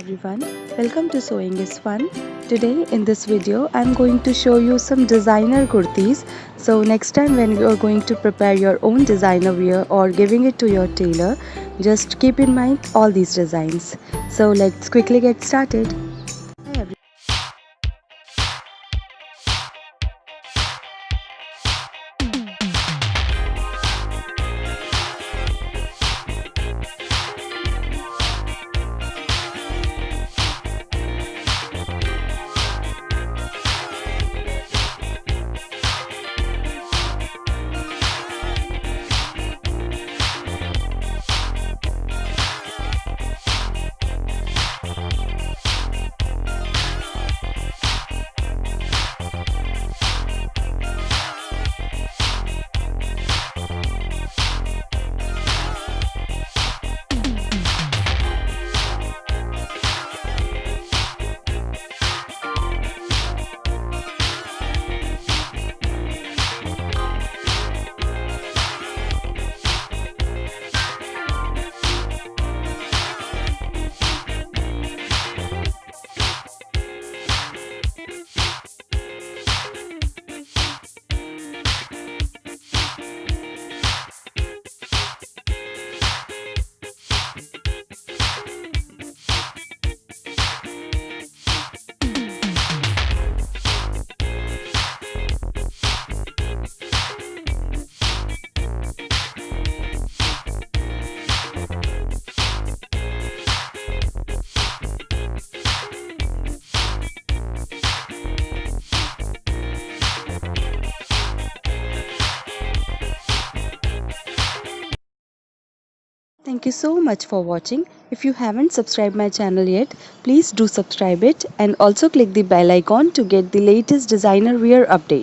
everyone, welcome to Sewing is Fun. Today in this video I'm going to show you some designer kurtis. So next time when you are going to prepare your own designer wear or giving it to your tailor, just keep in mind all these designs. So let's quickly get started. Thank you so much for watching. If you haven't subscribed my channel yet, please do subscribe it and also click the bell icon to get the latest designer wear update.